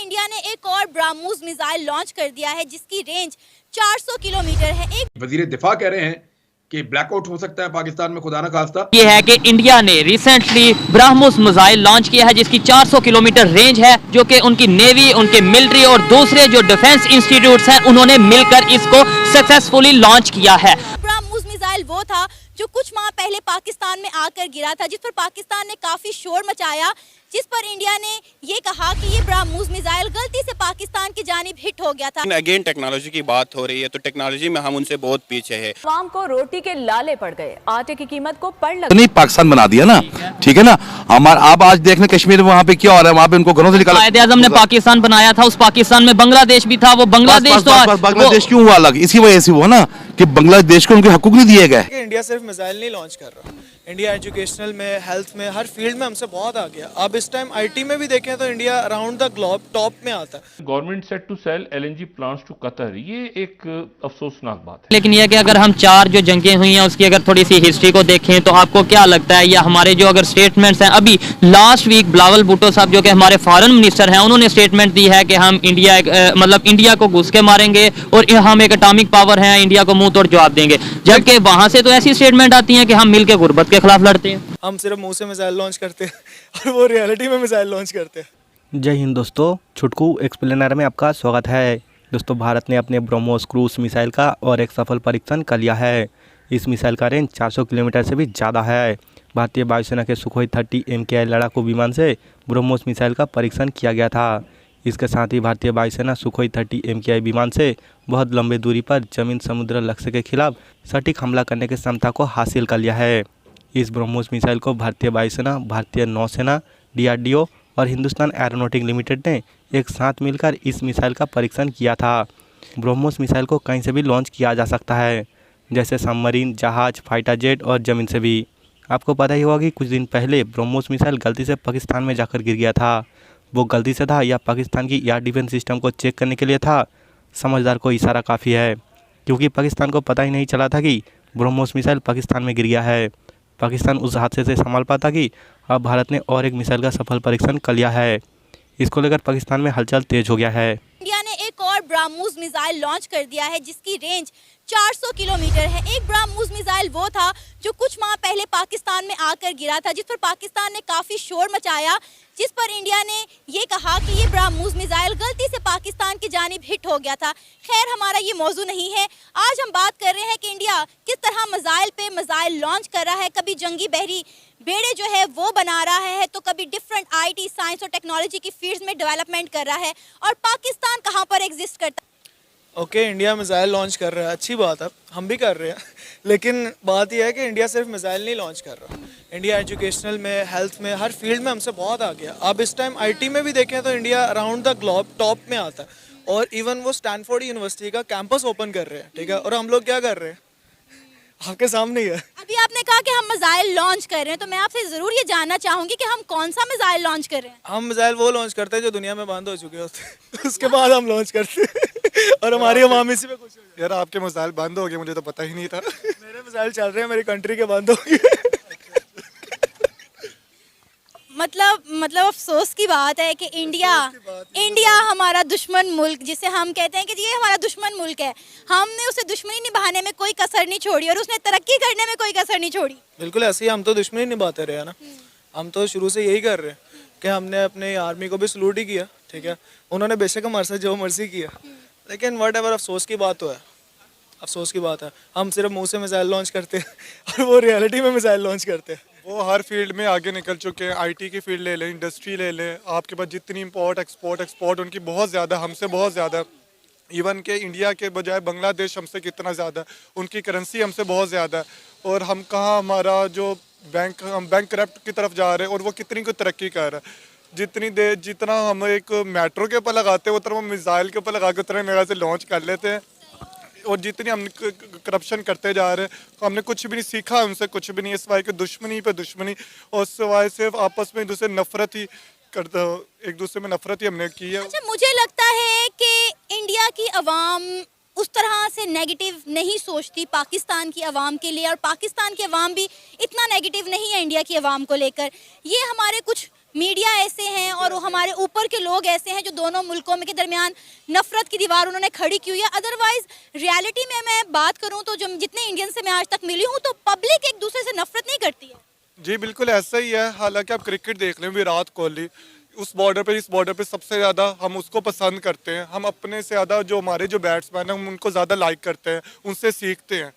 India ने एक और ब्रह्मोस मिसाइल लॉन्च कर दिया है जिसकी रेंज 400 किलोमीटर है। एक वजीर दिफा कह रहे हैं कि ब्लैकआउट हो सकता है पाकिस्तान में, खुदा ना खास्ता। ये है कि इंडिया ने रिसेंटली ब्रह्मोस मिसाइल लॉन्च किया है जिसकी 400 किलोमीटर रेंज है, जो कि उनकी नेवी, उनके मिलिट्री और दूसरे जो डिफेंस इंस्टीट्यूट्स हैं उन्होंने मिलकर इसको सक्सेसफुली लॉन्च किया है। ब्रह्मोस मिसाइल वो था जो कुछ माह पहले पाकिस्तान में आकर गिरा था, जिस पर पाकिस्तान ने काफी शोर मचाया, जिस पर इंडिया ने ये कहा कि ये ब्रह्मोस मिसाइल गलती से पाकिस्तान की जानिब हिट हो गया था। अगेन टेक्नोलॉजी की बात हो रही है तो टेक्नोलॉजी में हम उनसे बहुत पीछे है। आवाम को रोटी के लाले पड़ गए, आटे की कीमत को पड़ लग नहीं पाकिस्तान बना दिया ना, ठीक है ना। हमारा आप आज देख लें कश्मीर में वहाँ पे क्या हो रहा है, वहाँ पे उनको घरों से निकाला। कायदे आज़म ने पाकिस्तान बनाया था, उस पाकिस्तान में बांग्लादेश भी था, वो बांग्लादेश तो बांग्लादेश क्यों हुआ अलग, इसी वजह से हुआ ना कि बांग्लादेश को उनके हकूक नहीं दिए गए। इंडिया सिर्फ मिसाइल नहीं लॉन्च कर रहा, इंडिया एजुकेशनल में, हेल्थ में, हर फील्ड में हमसे बहुत आ गया। अब इस टाइम आईटी में भी देखें तो India around the globe top में आता है। Government set to sell LNG plants to Qatar, ये एक अफसोसनाक बात है। लेकिन यह कि अगर हम 4 जो जंगें हुई हैं उसकी अगर थोड़ी सी हिस्ट्री को देखें तो आपको क्या लगता है, या हमारे जो अगर स्टेटमेंट्स हैं, अभी लास्ट वीक बिलावल भुट्टो साहब जो कि हमारे फॉरेन मिनिस्टर हैं उन्होंने स्टेटमेंट दी है कि हम इंडिया मतलब इंडिया को घुस के मारेंगे और हम एक एटॉमिक पावर हैं, इंडिया को मुंह तोड़ जवाब देंगे, जबकि वहां से तो ऐसी स्टेटमेंट आती हैं कि हम मिलकर गुर्बत के खिलाफ लड़ते हैं। हम सिर्फ मुंह से मिसाइल लॉन्च करते हैं और वो रियलिटी में मिसाइल लॉन्च करते हैं। जय हिंद दोस्तों, छुटकू एक्सप्लेनर में आपका स्वागत है। दोस्तों, भारत ने अपने ब्रह्मोस क्रूज मिसाइल का और एक सफल परीक्षण कर लिया है। इस मिसाइल का रेंज 400 किलोमीटर से भी ज़्यादा है। भारतीय वायुसेना के सुखोई 30 MKI लड़ाकू विमान से ब्रह्मोस मिसाइल का परीक्षण किया गया था। इसके साथ ही भारतीय वायुसेना सुखोई 30 MKI विमान से बहुत लंबी दूरी पर जमीन समुद्र लक्ष्य के खिलाफ सटीक हमला करने की क्षमता को हासिल कर लिया है। इस ब्रह्मोस मिसाइल को भारतीय वायुसेना, भारतीय नौसेना, DRDO और हिंदुस्तान एरोनॉटिक लिमिटेड ने एक साथ मिलकर इस मिसाइल का परीक्षण किया था। ब्रह्मोस मिसाइल को कहीं से भी लॉन्च किया जा सकता है, जैसे सबमरीन, जहाज, फाइटर जेट और ज़मीन से भी। आपको पता ही होगा कि कुछ दिन पहले ब्रह्मोस मिसाइल गलती से पाकिस्तान में जाकर गिर गया था। वो गलती से था या पाकिस्तान की एयर डिफेंस सिस्टम को चेक करने के लिए था, समझदार को इशारा काफ़ी है, क्योंकि पाकिस्तान को पता ही नहीं चला था कि ब्रह्मोस मिसाइल पाकिस्तान में गिर गया है। पाकिस्तान उस हादसे से संभाल पाता कि अब भारत ने और एक मिसाइल का सफल परीक्षण कर लिया है। इसको लेकर पाकिस्तान में हलचल तेज हो गया है। इंडिया ने एक और ब्रह्मोस मिसाइल लॉन्च कर दिया है जिसकी रेंज 400 किलोमीटर है। एक ब्रह्मोस मिसाइल वो था जो कुछ माह पहले पाकिस्तान में आकर गिरा था, जिस पर पाकिस्तान ने काफी शोर मचाया, जिस पर इंडिया ने ये कहा कि ये ब्रह्मोस मिसाइल गलती से पाकिस्तान की जानिब हिट हो गया था। खैर, हमारा ये मौजू नहीं है। आज हम बात कर रहे हैं कि इंडिया किस तरह मिसाइल पे मिसाइल लॉन्च कर रहा है। कभी जंगी बहरी बेड़े जो है वो बना रहा है, तो कभी डिफरेंट IT, साइंस और टेक्नोलॉजी की फील्ड्स में डेवलपमेंट कर रहा है, और पाकिस्तान कहाँ पर एग्जिस्ट करता है। ओके, इंडिया मिसाइल लॉन्च कर रहा है, अच्छी बात है, हम भी कर रहे हैं। लेकिन बात यह है कि इंडिया सिर्फ मिसाइल नहीं लॉन्च कर रहा, इंडिया एजुकेशनल में, हेल्थ में, हर फील्ड में हमसे बहुत आ गया। अब इस टाइम आईटी में भी देखें तो India around the globe top में आता है, और इवन वो स्टैनफोर्ड यूनिवर्सिटी का कैंपस ओपन कर रहे हैं, ठीक है। और हम लोग क्या कर रहे हैं, आपके सामने ही है। अभी आपने कहा कि हम मिसाइल लॉन्च कर रहे हैं, तो मैं आपसे जरूर ये जानना चाहूंगी कि हम कौन सा मिसाइल लॉन्च कर रहे हैं। हम मिसाइल वो लॉन्च करते हैं जो दुनिया में बंद हो चुके होते हैं उसके बाद हम लॉन्च करते हैं और हमारी अवाम इसी में खुश हो जाती है। यार, आपके मिसाइल बंद हो गए, मुझे तो पता ही नहीं था। मेरे मिसाइल चल रहे हैं, मेरी कंट्री के बंद हो गए। मतलब अफसोस की बात है कि इंडिया हमारा दुश्मन मुल्क, जिसे हम कहते हैं कि ये हमारा दुश्मन मुल्क है, हमने उसे दुश्मनी निभाने में कोई कसर नहीं छोड़ी और उसने तरक्की करने में कोई कसर नहीं छोड़ी। बिल्कुल ऐसे ही हम तो दुश्मनी निभाते रहे ना। हम तो शुरू से यही कर रहे हैं कि हमने अपने आर्मी को भी सलूट ही किया, ठीक है। उन्होंने बेशक हमारे साथ जो मर्जी किया, लेकिन वट एवर, अफसोस की बात तो है, अफसोस की बात है। हम सिर्फ मुँह से मिसाइल लॉन्च करते हैं और वो रियलिटी में मिसाइल लॉन्च करते हैं। वो हर फील्ड में आगे निकल चुके हैं। IT की फील्ड ले लें, इंडस्ट्री ले लें, आपके पास जितनी इम्पोर्ट एक्सपोर्ट उनकी बहुत ज़्यादा, हमसे बहुत ज़्यादा। इवन के इंडिया के बजाय बांग्लादेश हमसे कितना ज़्यादा, उनकी करेंसी हमसे बहुत ज़्यादा। और हम कहाँ, हमारा जो हम बैंक करप्ट की तरफ जा रहे हैं, और वो कितनी को तरक्की कर रहा है। जितना हम एक मेट्रो के ऊपर लगाते हैं उतना हम मिसाइल के ऊपर लगा के उतना मेरा से लॉन्च कर लेते हैं। और जितनी हम करप्शन करते जा रहे हैं, तो हमने कुछ भी नहीं सीखा उनसे, कुछ भी नहीं, इस सिवाय कि दुश्मनी पे दुश्मनी, और सिवाय सिर्फ आपस में एक दूसरे नफरत ही करते, एक दूसरे में नफरत ही हमने की है। अच्छा, मुझे लगता है कि इंडिया की अवाम उस तरह से नेगेटिव नहीं सोचती पाकिस्तान की अवाम के लिए, और पाकिस्तान की अवाम भी इतना नेगेटिव नहीं है इंडिया की अवाम को लेकर। ये हमारे कुछ मीडिया ऐसे हैं और वो हमारे ऊपर के लोग ऐसे हैं जो दोनों मुल्कों में के दरमियान नफरत की दीवार उन्होंने खड़ी की हुई है। अदरवाइज रियलिटी में मैं बात करूं तो जो जितने इंडियन से मैं आज तक मिली हूं तो पब्लिक एक दूसरे से नफरत नहीं करती है। जी बिल्कुल ऐसा ही है। हालांकि आप क्रिकेट देख लें, विराट कोहली उस बॉर्डर पे इस बॉर्डर पे सबसे ज़्यादा हम उसको पसंद करते हैं। हम अपने से ज़्यादा जो हमारे जो बैट्समैन हैं हम उनको ज़्यादा लाइक करते हैं, उनसे सीखते हैं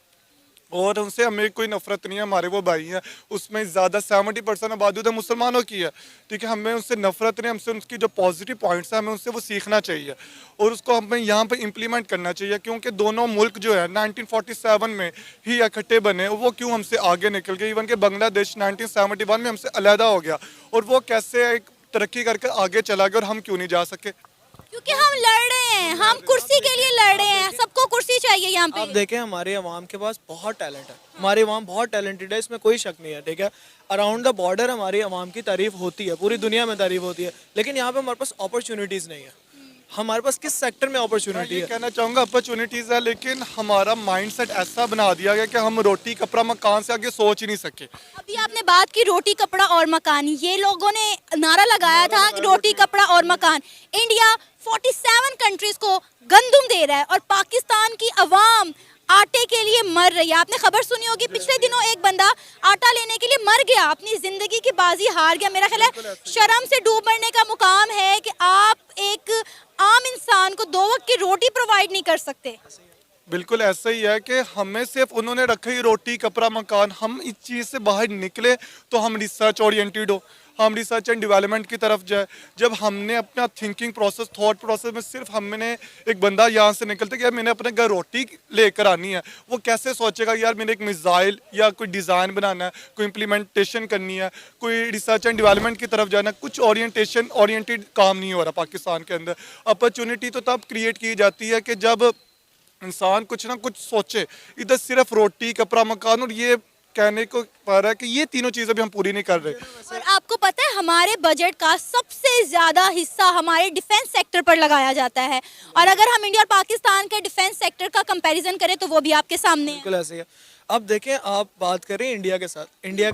और उनसे हमें कोई नफरत नहीं है। हमारे वो भाई हैं, उसमें ज़्यादा 70% आबादी तो मुसलमानों की है, ठीक है। हमें उनसे नफरत नहीं, हमसे उनकी जो पॉजिटिव पॉइंट्स हैं हमें उनसे वो सीखना चाहिए और उसको हमें यहाँ पे इम्प्लीमेंट करना चाहिए। क्योंकि दोनों मुल्क जो है 1947 में ही इकट्ठे बने, वो क्यों हमसे आगे निकल गए। इवन के बांग्लादेश 1971 में हमसे अलहदा हो गया और वो कैसे एक तरक्की करके आगे चला गया और हम क्यों नहीं जा सके। क्योंकि हम लड़ रहे हैं, हम कुर्सी के लिए लड़ रहे हैं, सबको कुर्सी चाहिए यहाँ पे। आप देखें हमारे अवाम के पास बहुत टैलेंट है, हमारी अवाम बहुत टैलेंटेड है, इसमें कोई शक नहीं है, ठीक है। अराउंड द बॉर्डर हमारी अवाम की तारीफ होती है, पूरी दुनिया में तारीफ होती है, लेकिन यहाँ पे हमारे पास अपॉर्चुनिटीज़ नहीं है। हमारे पास किस सेक्टर में अपॉर्चुनिटी है? कहना चाहूँगा अपॉर्चुनिटीज़ है, लेकिन हमारा माइंडसेट ऐसा बना दिया गया कि हम रोटी कपड़ा मकान से आगे सोच ही नहीं सके। अभी आपने बात की रोटी कपड़ा और मकान, ये लोगों ने नारा लगाया था रोटी कपड़ा और मकान। इंडिया 47 कंट्रीज को गंदुम दे रहा है और पाकिस्तान की अवाम आटे के लिए मर रही है। आपने खबर सुनी होगी, पिछले दिनों एक बंदा आटा लेने के लिए मर गया, अपनी जिंदगी की बाजी हार गया। मेरा ख्याल है शर्म से डूब मरने का मुकाम है कि आप एक आम इंसान को 2 वक्त की रोटी प्रोवाइड नहीं कर सकते। बिल्कुल ऐसा ही है कि हमें सिर्फ उन्होंने रखा ही रोटी कपड़ा मकान। हम इस चीज़ से बाहर निकले तो हम रिसर्च ओरिएंटेड हो, हम रिसर्च एंड डेवलपमेंट की तरफ जाए। जब हमने अपना थिंकिंग प्रोसेस थॉट प्रोसेस में सिर्फ हमने एक बंदा यहाँ से निकलता कि यार मैंने अपने घर रोटी लेकर आनी है, वो कैसे सोचेगा यार मैंने एक मिसाइल या कोई डिज़ाइन बनाना है, कोई इम्प्लीमेंटेशन करनी है, कोई रिसर्च एंड डेवलपमेंट की तरफ जाना है। कुछ ओरिएंटेड काम नहीं हो रहा पाकिस्तान के अंदर। अपॉर्चुनिटी तो तब क्रिएट की जाती है कि जब इंसान कुछ ना कुछ सोचे। इधर सिर्फ रोटी कपड़ा मकान और ये कहने को पा रहा है कि ये तीनों चीज़ें भी हम पूरी नहीं कर रहे। और आपको पता है हमारे बजट का सबसे ज़्यादा हिस्सा हमारे डिफेंस सेक्टर पर लगाया जाता है और अगर हम इंडिया और पाकिस्तान के डिफेंस सेक्टर का कंपैरिजन करें तो वो भी आपके सामने है। बिल्कुल ऐसे ही है। अब देखें, आप बात करें इंडिया के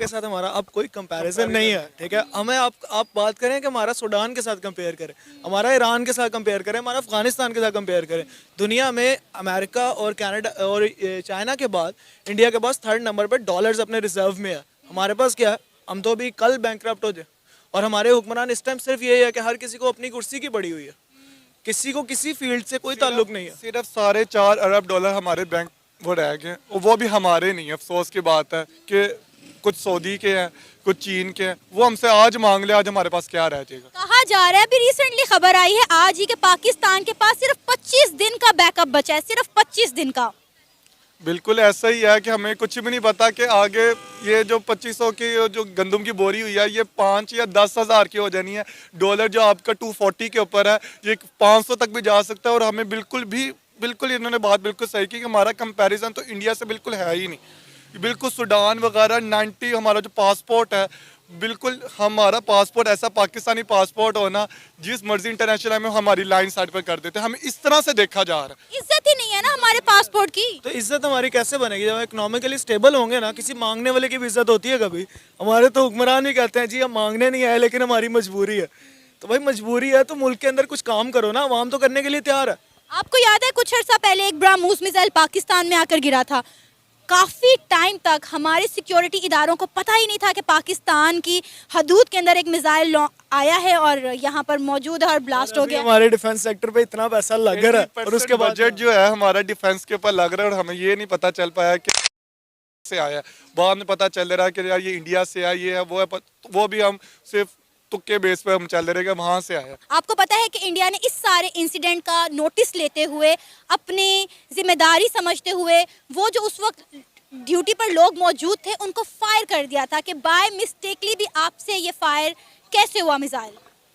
साथ हमारा अब कोई कंपैरिजन नहीं है, ठीक है। हमें आप बात करें कि हमारा सूडान के साथ कंपेयर करें, हमारा ईरान के साथ कंपेयर करें, हमारा अफगानिस्तान के साथ कंपेयर करें। दुनिया में अमेरिका और कनाडा और चाइना के बाद इंडिया के पास 3rd नंबर पर डॉलर्स अपने रिजर्व में है। हमारे पास क्या है? हम तो अभी कल बैंकक्रप्ट हो जाए और हमारे हुक्मरान इस टाइम सिर्फ यही है कि हर किसी को अपनी कुर्सी की पड़ी हुई है, किसी को किसी फील्ड से कोई ताल्लुक नहीं है। सिर्फ $4.5 अरब हमारे बैंक वो रह गए, वो भी हमारे नहीं है। अफसोस की बात है कि कुछ सऊदी के हैं, कुछ चीन के हैं, वो हमसे आज मांग ले, आज हमारे पास क्या रह जाएगा। कहा जा रहा है, अभी रिसेंटली खबर आई है आज ही कि पाकिस्तान के पास सिर्फ 25 दिन का बैकअप बचा है, सिर्फ 25 दिन का। बिल्कुल ऐसा ही है कि हमें कुछ भी नहीं पता कि आगे ये जो 2500 की जो गंदम की बोरी हुई है ये 5 या 10 हज़ार की हो जानी है। डॉलर जो आपका 240 के ऊपर है ये 500 तक भी जा सकता है। और हमें बिल्कुल इन्होंने बात बिल्कुल सही की कि हमारा कंपैरिजन तो इंडिया से बिल्कुल है ही नहीं। बिल्कुल सूडान वगैरह 90 हमारा जो पासपोर्ट है, बिल्कुल हमारा पासपोर्ट ऐसा पाकिस्तानी पासपोर्ट होना जिस मर्जी इंटरनेशनल में हमारी लाइन साइड पर कर देते हैं। हमें इस तरह से देखा जा रहा है। इज्जत ही नहीं है ना हमारे पासपोर्ट की। तो इज्जत हमारी कैसे बनेगी जब इकोनॉमिकली स्टेबल होंगे ना? किसी मांगने वाले की भी इज्जत होती है कभी? हमारे तो हुक्मरान भी कहते हैं जी हम मांगने नहीं आए लेकिन हमारी मजबूरी है। तो भाई मजबूरी है तो मुल्क के अंदर कुछ काम करो ना, अवाम तो करने के लिए तैयार है। आपको याद है कुछ अर्सा पहले एक ब्रह्मोस मिसाइल पाकिस्तान में आकर गिरा था। काफ़ी टाइम तक हमारे सिक्योरिटी इदारों को पता ही नहीं था कि पाकिस्तान की हदूद के अंदर एक मिसाइल आया है और यहाँ पर मौजूद है और ब्लास्ट हो गया। हमारे डिफेंस सेक्टर पे इतना पैसा लग रहा है और उसके बजट जो है हमारा डिफेंस के ऊपर लग रहा है और हमें ये नहीं पता चल पाया कि से आया। बाद में पता चल रहा है कि यार ये इंडिया से आया, ये है वो है, वो भी हम सिर्फ तुक्के बेस पे हम चल रहे हैं वहाँ से आया। आपको पता है कि इंडिया ने इस सारे इंसिडेंट का नोटिस लेते हुए, अपनी जिम्मेदारी समझते हुए, वो जो उस वक्त ड्यूटी पर लोग मौजूद थे उनको फायर कर दिया था कि बाय मिस्टेकली भी आपसे ये फायर कैसे हुआ मिसाइल?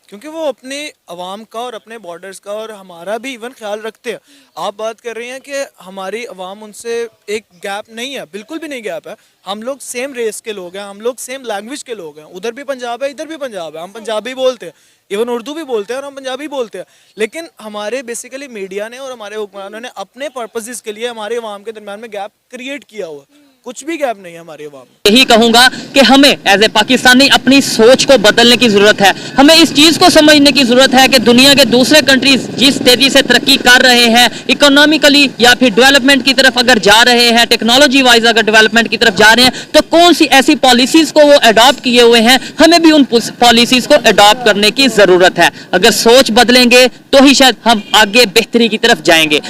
क्योंकि वो अपने अवाम का और अपने बॉर्डर्स का और हमारा भी इवन ख्याल रखते हैं। आप बात कर रही हैं कि हमारी अवाम उनसे एक गैप नहीं है, बिल्कुल भी नहीं गैप है। हम लोग सेम रेस के लोग हैं, हम लोग सेम लैंग्वेज के लोग हैं। उधर भी पंजाब है, इधर भी पंजाब है, हम पंजाबी बोलते हैं, इवन उर्दू भी बोलते हैं और हम पंजाबी बोलते हैं। लेकिन हमारे बेसिकली मीडिया ने और हमारे हुक्मरानों ने अपने पर्पसेस के लिए हमारे अवाम के दरमियान में गैप क्रिएट किया हुआ। कुछ भी गैप नहीं है हमारी अवाम में। यही कहूंगा कि हमें एज ए पाकिस्तानी अपनी सोच को बदलने की जरूरत है। हमें इस चीज को समझने की जरूरत है कि दुनिया के दूसरे कंट्रीज जिस तेजी से तरक्की कर रहे हैं इकोनॉमिकली या फिर डेवलपमेंट की तरफ अगर जा रहे हैं, टेक्नोलॉजी वाइज अगर डेवलपमेंट की तरफ जा रहे हैं, तो कौन सी ऐसी पॉलिसीज को वो अडॉप्ट किए हुए हैं, हमें भी उन पॉलिसीज को अडॉप्ट करने की जरूरत है। अगर सोच बदलेंगे तो ही शायद हम आगे बेहतरी की तरफ जाएंगे।